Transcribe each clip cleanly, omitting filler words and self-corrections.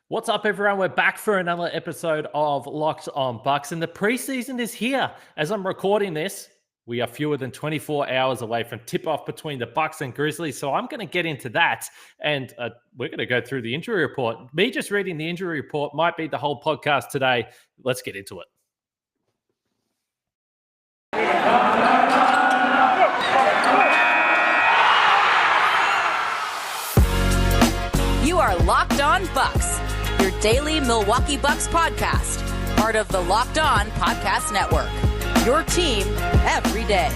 What's up, everyone? We're back for another episode of Locked On Bucks, and the preseason is here. As I'm recording this, we are fewer than 24 hours away from tip-off between the Bucks and Grizzlies, so I'm going to get into that, and we're going to go through the injury report. Me just reading the injury report might be the whole podcast today. Let's get into it. You are Locked On Bucks, your daily Milwaukee Bucks podcast, part of the Locked On Podcast Network, your team every day.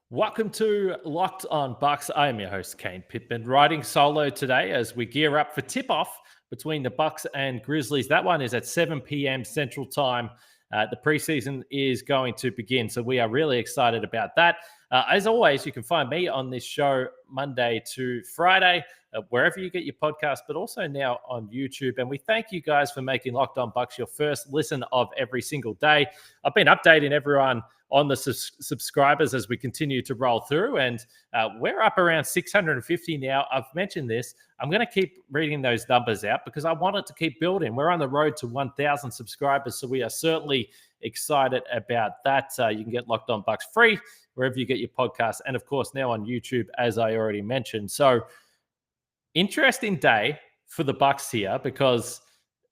Welcome to Locked On Bucks. I am your host, Kane Pittman, riding solo today as we gear up for tip-off between the Bucks and Grizzlies. That one is at 7 p.m. Central Time. The preseason is going to begin, so we are really excited about that. As always, you can find me on this show Monday to Friday, wherever you get your podcast, but also now on YouTube. And we thank you guys for making Locked On Bucks your first listen of every single day. I've been updating everyone on the subscribers as we continue to roll through, and we're up around 650 now. I've mentioned this. I'm going to keep reading those numbers out because I want it to keep building. We're on the road to 1,000 subscribers, so we are certainly excited about that. You can get Locked On Bucks free wherever you get your podcast, and of course now on YouTube, as I already mentioned. So interesting day for the Bucks here, because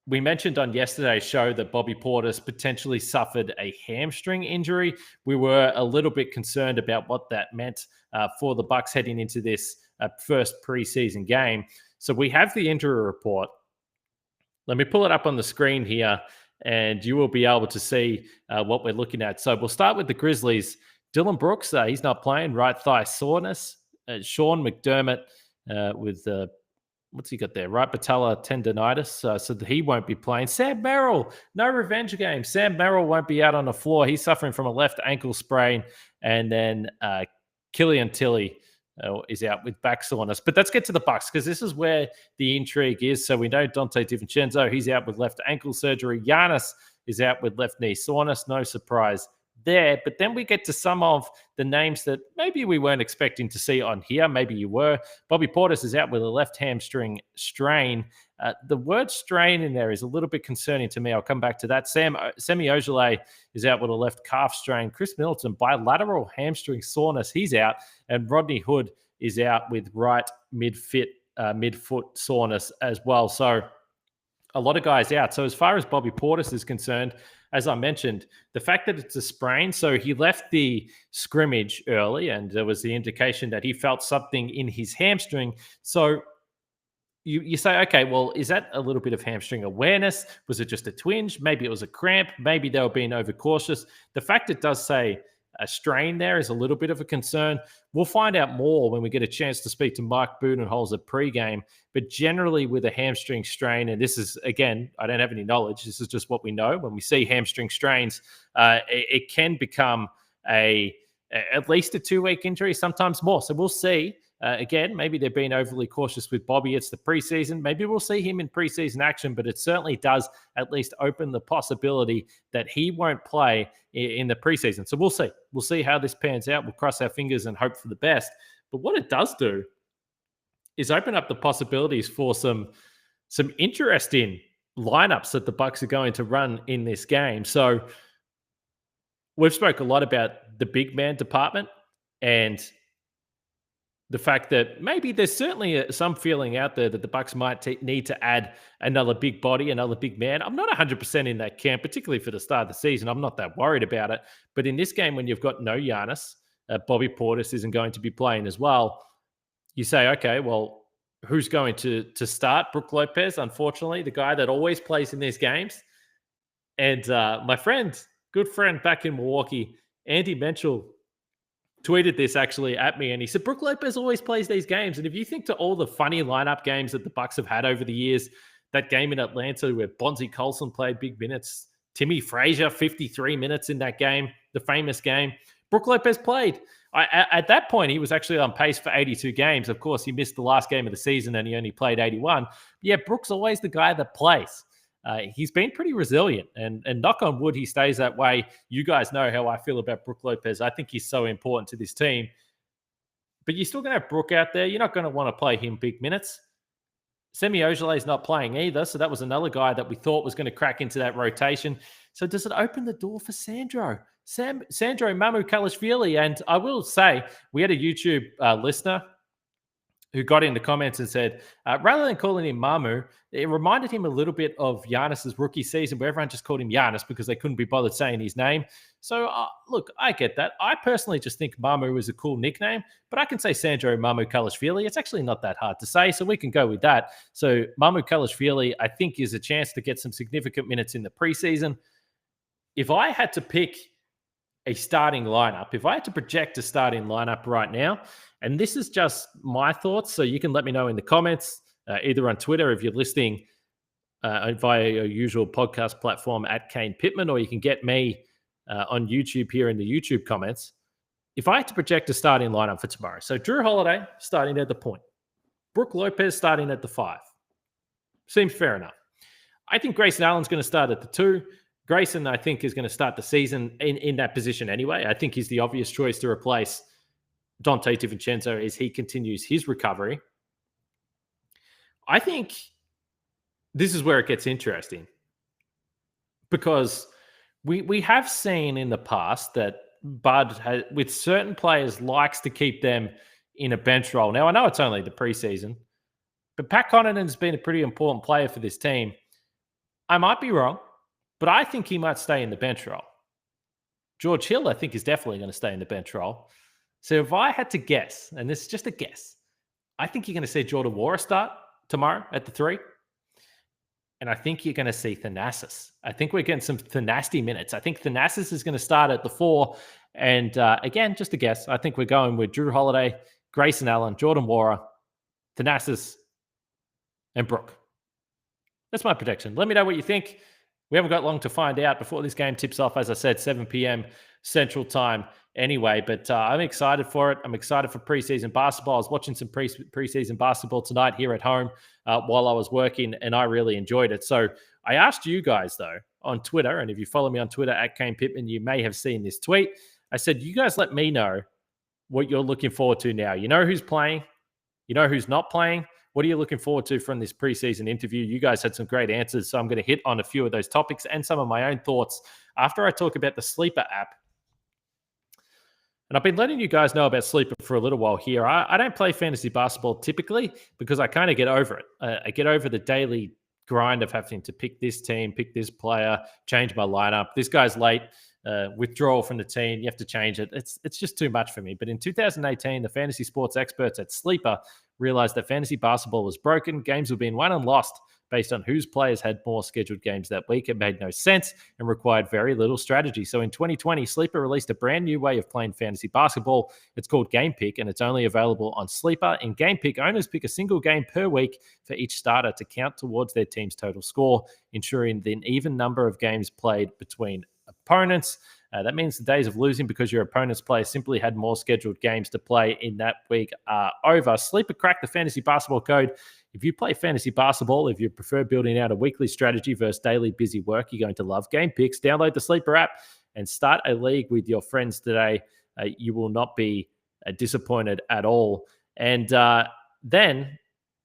we mentioned on yesterday's show that Bobby Portis potentially suffered a hamstring injury. We were a little bit concerned about what that meant for the Bucks heading into this first preseason game. So we have the injury report. Let me pull it up on the screen here, and you will be able to see what we're looking at. So we'll start with the Grizzlies. Dylan Brooks, he's not playing, right thigh soreness. Sean McDermott with what's he got there? Right patella tendonitis, so that he won't be playing. Sam Merrill, no revenge game. Sam Merrill won't be out on the floor. He's suffering from a left ankle sprain. And then Killian Tilly is out with back soreness. But let's get to the Bucks, because this is where the intrigue is. So we know Dante DiVincenzo, he's out with left ankle surgery. Giannis is out with left knee soreness. No surprise there. But then we get to some of the names that maybe we weren't expecting to see on here. Maybe you were. Bobby Portis is out with a left hamstring strain. The word strain in there is a little bit concerning to me. I'll come back to that. Semi Ojeleye is out with a left calf strain. Khris Middleton, bilateral hamstring soreness, he's out. And Rodney Hood is out with right midfoot soreness as well. So a lot of guys out. So as far as Bobby Portis is concerned, as I mentioned, the fact that it's a sprain, so he left the scrimmage early, and there was the indication that he felt something in his hamstring. So you say, okay, well, is that a little bit of hamstring awareness? Was it just a twinge? Maybe it was a cramp. Maybe they were being overcautious. The fact it does say a strain there is a little bit of a concern. We'll find out more when we get a chance to speak to Mike Budenholzer pregame. But generally with a hamstring strain, and this is, again, I don't have any knowledge. This is just what we know. When we see hamstring strains, it can become at least a 2-week injury, sometimes more. So we'll see. Again, maybe they're being overly cautious with Bobby. It's the preseason. Maybe we'll see him in preseason action, but it certainly does at least open the possibility that he won't play in the preseason. So we'll see. We'll see how this pans out. We'll cross our fingers and hope for the best. But what it does do is open up the possibilities for some interesting lineups that the Bucks are going to run in this game. So we've spoke a lot about the big man department and the fact that maybe there's certainly some feeling out there that the Bucks might need to add another big body, another big man. I'm not 100% in that camp, particularly for the start of the season. I'm not that worried about it. But in this game, when you've got no Giannis, Bobby Portis isn't going to be playing as well. You say, okay, well, who's going to start? Brook Lopez, unfortunately, the guy that always plays in these games. And my friend, good friend back in Milwaukee, Andy Menchel, tweeted this actually at me, and he said, Brook Lopez always plays these games. And if you think to all the funny lineup games that the Bucks have had over the years, that game in Atlanta where Bonzi Colson played big minutes, Timmy Frazier, 53 minutes in that game, the famous game, Brook Lopez played. At that point, he was actually on pace for 82 games. Of course, he missed the last game of the season and he only played 81. But yeah, Brook's always the guy that plays. He's been pretty resilient, and knock on wood, he stays that way. You guys know how I feel about Brook Lopez. I think he's so important to this team. But you're still going to have Brook out there. You're not going to want to play him big minutes. Semi Ojeleye is not playing either, so that was another guy that we thought was going to crack into that rotation. So does it open the door for Sandro Mamukelashvili? And I will say, we had a YouTube listener who got in the comments and said, rather than calling him Mamu, it reminded him a little bit of Giannis's rookie season, where everyone just called him Giannis because they couldn't be bothered saying his name. So, look, I get that. I personally just think Mamu is a cool nickname, but I can say Sandro Mamukelashvili. It's actually not that hard to say, so we can go with that. So, Mamukelashvili, I think, is a chance to get some significant minutes in the preseason. If I had to pick a starting lineup, if I had to project a starting lineup right now, and this is just my thoughts, so you can let me know in the comments, either on Twitter if you're listening via your usual podcast platform at Kane Pittman, or you can get me on YouTube here in the YouTube comments. If I had to project a starting lineup for tomorrow, so Drew Holiday starting at the point, Brook Lopez starting at the 5. Seems fair enough. I think Grayson Allen's going to start at the 2. Grayson, I think, is going to start the season in that position anyway. I think he's the obvious choice to replace Donte DiVincenzo as he continues his recovery. I think this is where it gets interesting, because we have seen in the past that Bud, with certain players, likes to keep them in a bench role. Now, I know it's only the preseason, but Pat Connaughton's been a pretty important player for this team. I might be wrong, but I think he might stay in the bench role. George Hill, I think, is definitely going to stay in the bench role. So if I had to guess, and this is just a guess, I think you're going to see Jordan Nwora start tomorrow at the 3. And I think you're going to see Thanasis. I think we're getting some Thanasty minutes. I think Thanasis is going to start at the 4. And again, just a guess, I think we're going with Drew Holiday, Grayson Allen, Jordan Nwora, Thanasis, and Brook. That's my prediction. Let me know what you think. We haven't got long to find out before this game tips off. As I said, 7 p.m. Central Time anyway, but I'm excited for it. I'm excited for preseason basketball. I was watching some preseason basketball tonight here at home while I was working, and I really enjoyed it. So I asked you guys, though, on Twitter, and if you follow me on Twitter at Kane Pittman, you may have seen this tweet. I said, you guys let me know what you're looking forward to now. You know who's playing. You know who's not playing. What are you looking forward to from this preseason interview? You guys had some great answers, so I'm going to hit on a few of those topics and some of my own thoughts after I talk about the Sleeper app. And I've been letting you guys know about Sleeper for a little while here. I don't play fantasy basketball typically because I kind of get over it. I get over the daily grind of having to pick this team, pick this player, change my lineup. This guy's late. Withdrawal from the team, you have to change it. It's just too much for me. But in 2018, the fantasy sports experts at Sleeper realized that fantasy basketball was broken. Games were being won and lost based on whose players had more scheduled games that week. It made no sense and required very little strategy. So in 2020, Sleeper released a brand new way of playing fantasy basketball. It's called Game Pick, and it's only available on Sleeper. In Game Pick, owners pick a single game per week for each starter to count towards their team's total score, ensuring an even number of games played between opponents. That means the days of losing because your opponent's player simply had more scheduled games to play in that week are over. Sleeper cracked the fantasy basketball code. If you play fantasy basketball, if you prefer building out a weekly strategy versus daily busy work, you're going to love Game Picks. Download the Sleeper app and start a league with your friends today. You will not be disappointed at all. And then,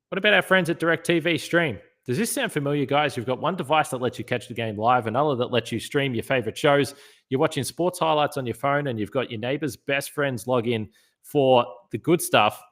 what about our friends at DirecTV Stream? Does this sound familiar, guys? You've got one device that lets you catch the game live, another that lets you stream your favorite shows. You're watching sports highlights on your phone, and you've got your neighbor's best friends log in for the good stuff.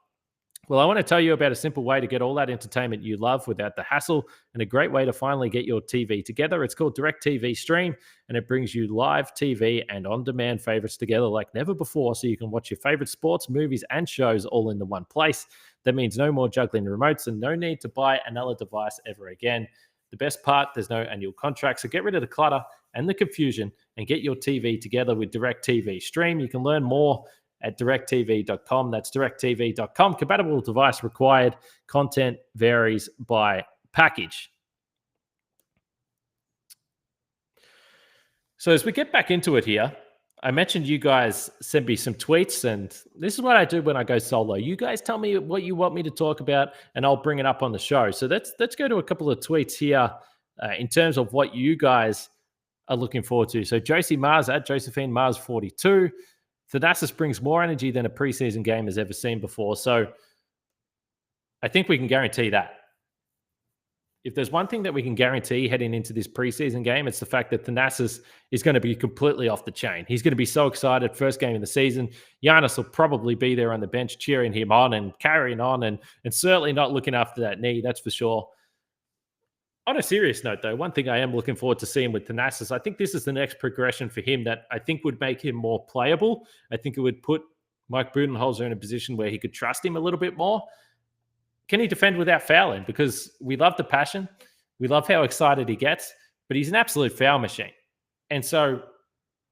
Well, I want to tell you about a simple way to get all that entertainment you love without the hassle, and a great way to finally get your TV together. It's called DirecTV Stream, and it brings you live TV and on-demand favorites together like never before, so you can watch your favorite sports, movies, and shows all in the one place. That means no more juggling remotes and no need to buy another device ever again. The best part, there's no annual contract, so get rid of the clutter and the confusion and get your TV together with DirecTV Stream. You can learn more at directtv.com. That's directtv.com. Compatible device required. Content varies by package. So as we get back into it here, I mentioned you guys send me some tweets, and this is what I do when I go solo. You guys tell me what you want me to talk about, and I'll bring it up on the show. So let's go to a couple of tweets here in terms of what you guys are looking forward to. So Josie Mars at Josephine Mars 42. Thanasis brings more energy than a preseason game has ever seen before. So I think we can guarantee that. if there's one thing that we can guarantee heading into this preseason game, it's the fact that Thanasis is going to be completely off the chain. He's going to be so excited. First game of the season. Giannis will probably be there on the bench cheering him on and carrying on and certainly not looking after that knee, that's for sure. On a serious note, though, one thing I am looking forward to seeing with Thanasis, I think this is the next progression for him that I think would make him more playable. I think it would put Mike Budenholzer in a position where he could trust him a little bit more. Can he defend without fouling? Because we love the passion. We love how excited he gets, but he's an absolute foul machine. And so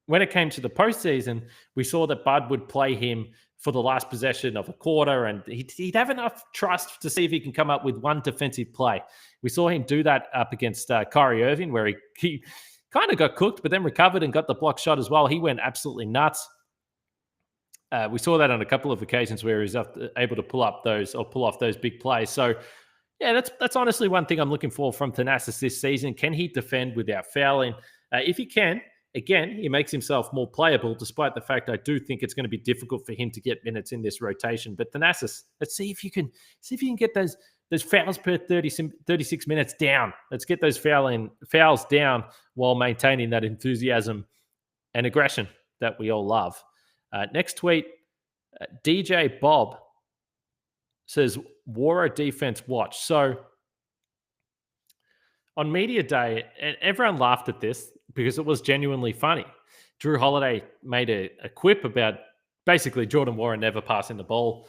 when it came to the postseason, we saw that Bud would play him for the last possession of a quarter, and he'd have enough trust to see if he can come up with one defensive play. We saw him do that up against Kyrie Irving, where he kind of got cooked, but then recovered and got the block shot as well. He went absolutely nuts. We saw that on a couple of occasions where he was able to pull off those big plays. So, yeah, that's honestly one thing I'm looking for from Thanasis this season. Can he defend without fouling? If he can, again, he makes himself more playable, despite the fact I do think it's going to be difficult for him to get minutes in this rotation. But Thanasis, let's see if you can get those fouls per 36 minutes down. Let's get those fouls down while maintaining that enthusiasm and aggression that we all love. Next tweet, DJ Bob says, Wara defense watch. So on media day, and everyone laughed at this because it was genuinely funny. Drew Holiday made a quip about basically Jordan Wara never passing the ball.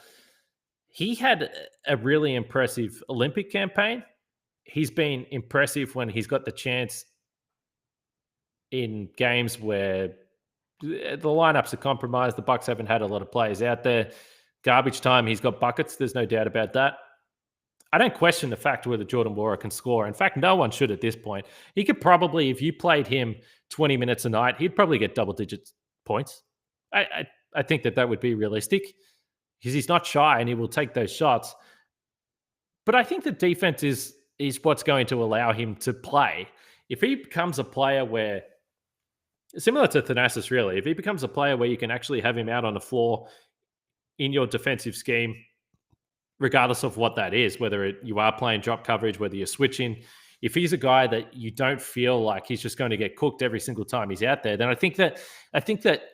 He had a really impressive Olympic campaign. He's been impressive when he's got the chance in games where the lineups are compromised. The Bucks haven't had a lot of players out there. Garbage time, he's got buckets. There's no doubt about that. I don't question the fact whether Jordan Wara can score. In fact, no one should at this point. He could probably, if you played him 20 minutes a night, he'd probably get double-digit points. I think that would be realistic because he's not shy and he will take those shots. But I think the defense is what's going to allow him to play. If he becomes a player where, similar to Thanasis, really, if he becomes a player where you can actually have him out on the floor in your defensive scheme, regardless of what that is, whether you are playing drop coverage, whether you're switching, if he's a guy that you don't feel like he's just going to get cooked every single time he's out there, then I think that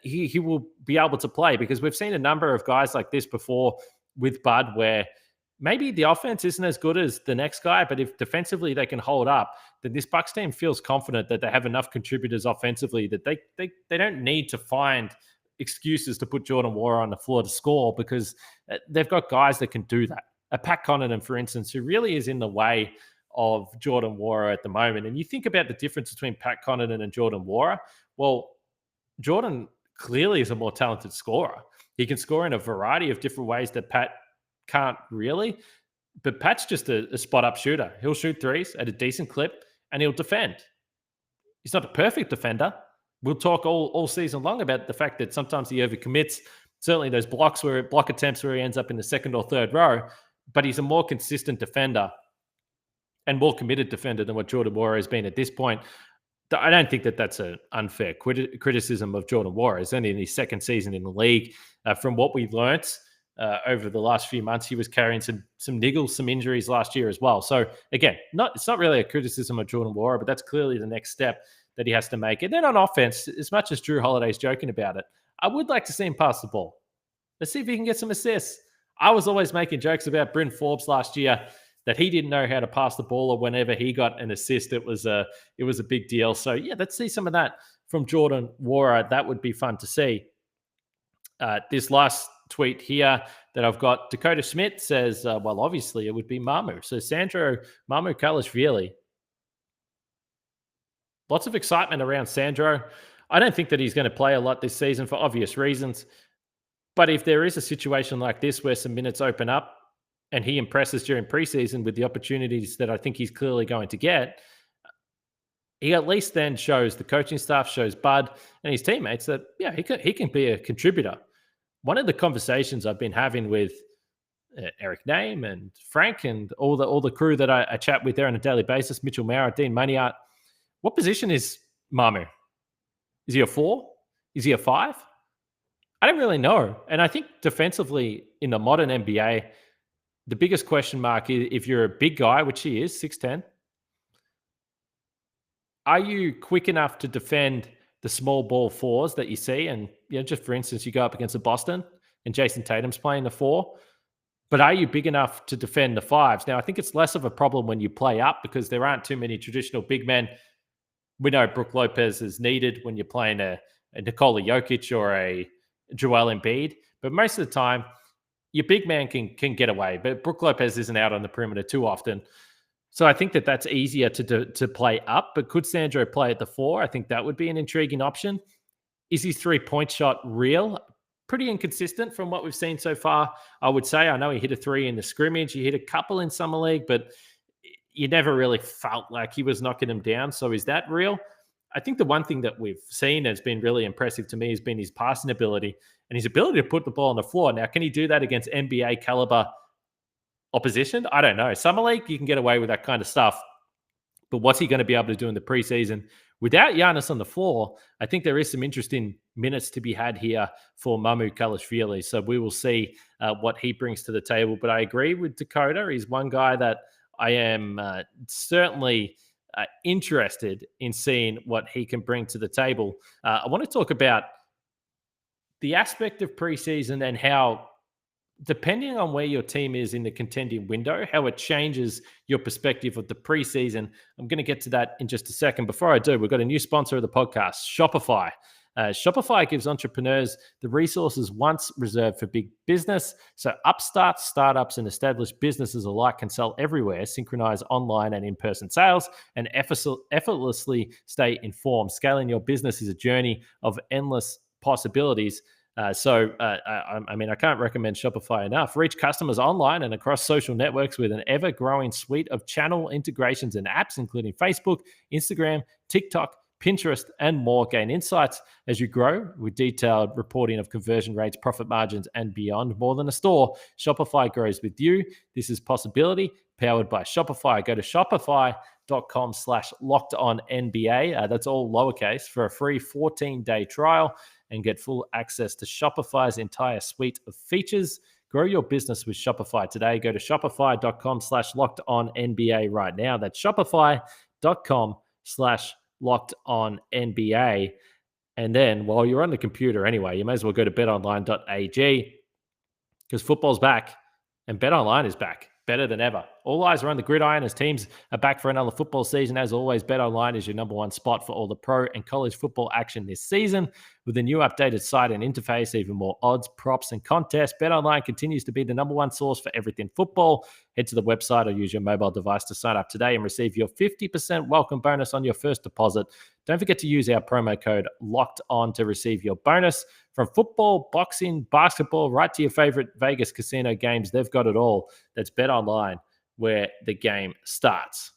he will be able to play, because we've seen a number of guys like this before with Bud where maybe the offense isn't as good as the next guy, but if defensively they can hold up, then this Bucks team feels confident that they have enough contributors offensively that they don't need to find excuses to put Jordan Wara on the floor to score, because they've got guys that can do that. A Pat Connaughton, for instance, who really is in the way of Jordan Wara at the moment. And you think about the difference between Pat Connaughton and Jordan Wara. Well, Jordan clearly is a more talented scorer. He can score in a variety of different ways that Pat can't really. But Pat's just a spot-up shooter. He'll shoot threes at a decent clip and he'll defend. He's not a perfect defender. We'll talk all season long about the fact that sometimes he overcommits. Certainly those block attempts where he ends up in the second or third row. But he's a more consistent defender and more committed defender than what Jordan Wara has been at this point. I don't think that's an unfair criticism of Jordan Wara. It's only in his second season in the league. From what we've learnt over the last few months, he was carrying some niggles, some injuries last year as well. So again, it's not really a criticism of Jordan Wara, but that's clearly the next step that he has to make. And then on offense, as much as Drew Holiday's joking about it, I would like to see him pass the ball. Let's see if he can get some assists. I was always making jokes about Bryn Forbes last year that he didn't know how to pass the ball, or whenever he got an assist, it was a big deal. So yeah, let's see some of that from Jordan Wara. That would be fun to see. This last tweet here that I've got, Dakota Schmidt says, well, obviously it would be Mamu. So Sandro Mamu Kalashvili. Lots of excitement around Sandro. I don't think that he's going to play a lot this season for obvious reasons. But if there is a situation like this where some minutes open up and he impresses during preseason with the opportunities that I think he's clearly going to get, he at least then shows the coaching staff, shows Bud and his teammates that, yeah, he can be a contributor. One of the conversations I've been having with Eric Name and Frank and all the crew that I chat with there on a daily basis, Mitchell Maurer, Dean Maniart, what position is Mamu? Is he a 4? Is he a 5? I don't really know. And I think defensively in the modern NBA, the biggest question mark is if you're a big guy, which he is, 6'10", Are you quick enough to defend the small ball fours that you see? And just for instance, you go up against the Boston and Jason Tatum's playing the four. But are you big enough to defend the fives? Now, I think it's less of a problem when you play up because there aren't too many traditional big men. We know Brook Lopez is needed when you're playing a Nikola Jokic or a Joel Embiid. But most of the time, your big man can get away. But Brook Lopez isn't out on the perimeter too often. So I think that's easier to play up. But could Sandro play at the four? I think that would be an intriguing option. Is his three-point shot real? Pretty inconsistent from what we've seen so far, I would say. I know he hit a three in the scrimmage. He hit a couple in Summer League, but you never really felt like he was knocking them down. So is that real? I think the one thing that we've seen has been really impressive to me has been his passing ability and his ability to put the ball on the floor. Now, can he do that against NBA caliber opposition? I don't know. Summer League, you can get away with that kind of stuff. But what's he going to be able to do in the preseason? Without Giannis on the floor, I think there is some interesting minutes to be had here for Mamu Kalashvili. So we will see what he brings to the table. But I agree with Dakota. He's one guy that I am certainly interested in seeing what he can bring to the table. I want to talk about the aspect of preseason and how, depending on where your team is in the contending window, how it changes your perspective of the preseason. I'm going to get to that in just a second. Before I do, we've got a new sponsor of the podcast, Shopify. Shopify gives entrepreneurs the resources once reserved for big business. So upstarts, startups, and established businesses alike can sell everywhere, synchronize online and in-person sales, and effortlessly stay informed. Scaling your business is a journey of endless possibilities. I can't recommend Shopify enough. Reach customers online and across social networks with an ever-growing suite of channel integrations and apps, including Facebook, Instagram, TikTok, Pinterest, and more. Gain insights as you grow with detailed reporting of conversion rates, profit margins, and beyond. More than a store, Shopify grows with you. This is Possibility, powered by Shopify. Go to shopify.com/lockedonnba. That's all lowercase for a free 14-day trial and get full access to Shopify's entire suite of features. Grow your business with Shopify today. Go to shopify.com/lockedonnba right now. That's shopify.com/lockedonnba. And then while you're on the computer anyway, you may as well go to betonline.ag because football's back and BetOnline is back. Better than ever. All eyes are on the gridiron as teams are back for another football season. As always, BetOnline is your number one spot for all the pro and college football action this season. With a new updated site and interface, even more odds, props, and contests, BetOnline continues to be the number one source for everything football. Head to the website or use your mobile device to sign up today and receive your 50% welcome bonus on your first deposit. Don't forget to use our promo code LOCKEDON to receive your bonus. From football, boxing, basketball, right to your favorite Vegas casino games, they've got it all. That's BetOnline, where the game starts.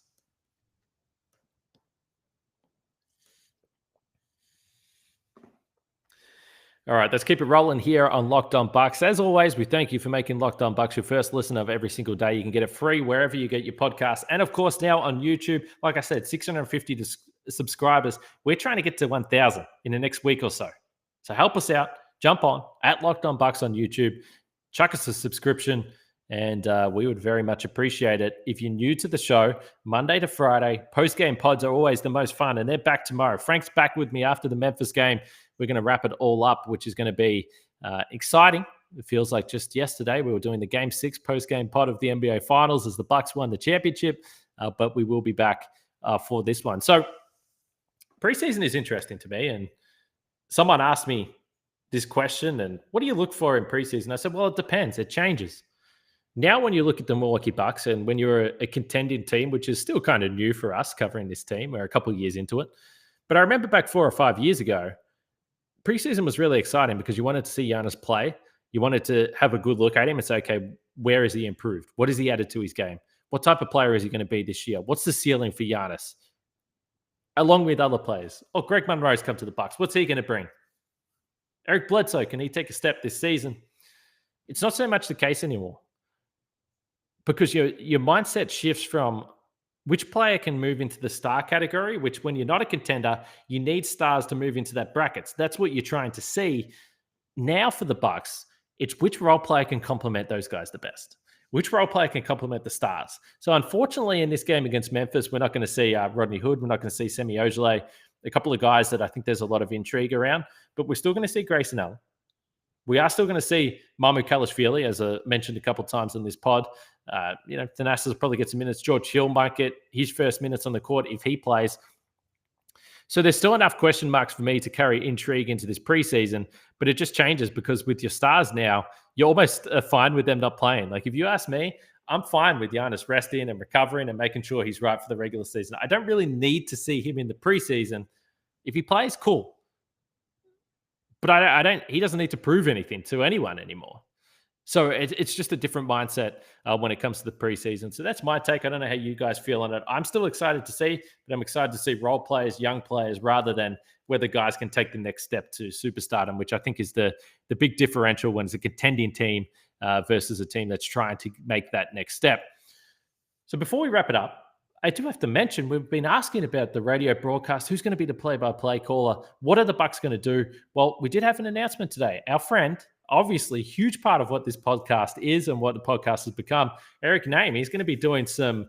All right, let's keep it rolling here on Locked On Bucks. As always, we thank you for making Locked On Bucks your first listen of every single day. You can get it free wherever you get your podcasts. And of course, now on YouTube, like I said, 650 subscribers. We're trying to get to 1,000 in the next week or so. So help us out. Jump on at Locked On Bucks on YouTube. Chuck us a subscription, and we would very much appreciate it. If you're new to the show, Monday to Friday, post-game pods are always the most fun, and they're back tomorrow. Frank's back with me after the Memphis game. We're going to wrap it all up, which is going to be exciting. It feels like just yesterday we were doing the Game 6 post-game pod of the NBA Finals as the Bucks won the championship, but we will be back for this one. So preseason is interesting to me, and someone asked me this question, and what do you look for in preseason? I said, well, it depends. It changes. Now, when you look at the Milwaukee Bucks and when you're a contending team, which is still kind of new for us covering this team, we're a couple of years into it. But I remember back 4 or 5 years ago, preseason was really exciting because you wanted to see Giannis play. You wanted to have a good look at him and say, okay, where is he improved? What has he added to his game? What type of player is he going to be this year? What's the ceiling for Giannis? Along with other players. Oh, Greg Monroe's come to the Bucks. What's he going to bring? Eric Bledsoe, can he take a step this season? It's not so much the case anymore because your mindset shifts from which player can move into the star category, which when you're not a contender, you need stars to move into that bracket. So that's what you're trying to see. Now for the Bucks, it's which role player can complement those guys the best. which role player can complement the stars? So unfortunately, in this game against Memphis, we're not going to see Rodney Hood. We're not going to see Semi Ojeleye, a couple of guys that I think there's a lot of intrigue around. But we're still going to see Grayson Allen. We are still going to see Mamu Kalashvili, as I mentioned a couple of times in this pod. Thanasis will probably get some minutes. George Hill might get his first minutes on the court if he plays. So there's still enough question marks for me to carry intrigue into this preseason, but it just changes because with your stars now, you're almost fine with them not playing. Like if you ask me, I'm fine with Giannis resting and recovering and making sure he's right for the regular season. I don't really need to see him in the preseason. If he plays, cool. But I don't. He doesn't need to prove anything to anyone anymore. So it's just a different mindset when it comes to the preseason. So that's my take. I don't know how you guys feel on it. I'm still excited to see, but I'm excited to see role players, young players, rather than whether guys can take the next step to superstardom, which I think is the big differential when it's a contending team versus a team that's trying to make that next step. So before we wrap it up, I do have to mention we've been asking about the radio broadcast. Who's going to be the play-by-play caller? What are the Bucks going to do? Well, we did have an announcement today. Our friend, obviously, huge part of what this podcast is and what the podcast has become, Eric Name, he's going to be doing some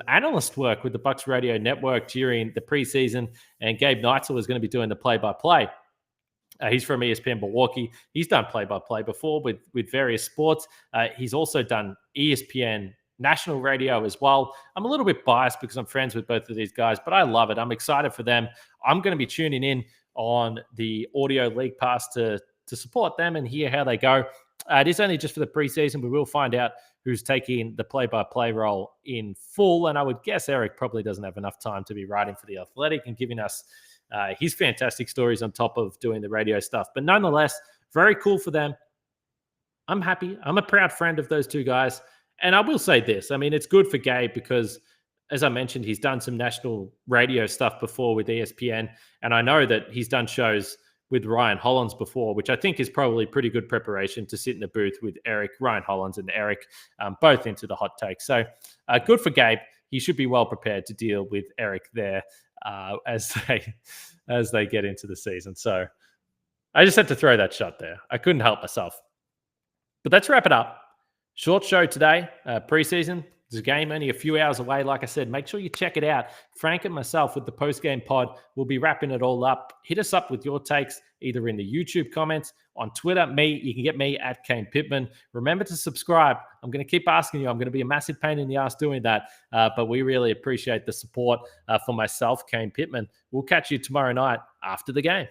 analyst work with the Bucks Radio Network during the preseason, and Gabe Neitzel is going to be doing the play-by-play. He's from ESPN Milwaukee. He's done play-by-play before with various sports. He's also done ESPN national radio as well. I'm a little bit biased because I'm friends with both of these guys, but I love it. I'm excited for them. I'm going to be tuning in on the Audio League Pass to support them and hear how they go. It is only just for the preseason. We will find out who's taking the play-by-play role in full, and I would guess Eric probably doesn't have enough time to be writing for The Athletic and giving us his fantastic stories on top of doing the radio stuff. But nonetheless, very cool for them. I'm happy. I'm a proud friend of those two guys. And I will say this. I mean, it's good for Gabe because, as I mentioned, he's done some national radio stuff before with ESPN. And I know that he's done shows with Ryan Hollins before, which I think is probably pretty good preparation to sit in the booth with Ryan Hollins and Eric, both into the hot take. So good for Gabe. He should be well prepared to deal with Eric there as they get into the season. So I just had to throw that shot there. I couldn't help myself. But let's wrap it up. Short show today, preseason. There's a game only a few hours away. Like I said, make sure you check it out. Frank and myself with the post-game pod will be wrapping it all up. Hit us up with your takes, either in the YouTube comments, on Twitter. You can get me at Kane Pittman. Remember to subscribe. I'm going to keep asking you. I'm going to be a massive pain in the ass doing that, but we really appreciate the support for myself, Kane Pittman. We'll catch you tomorrow night after the game.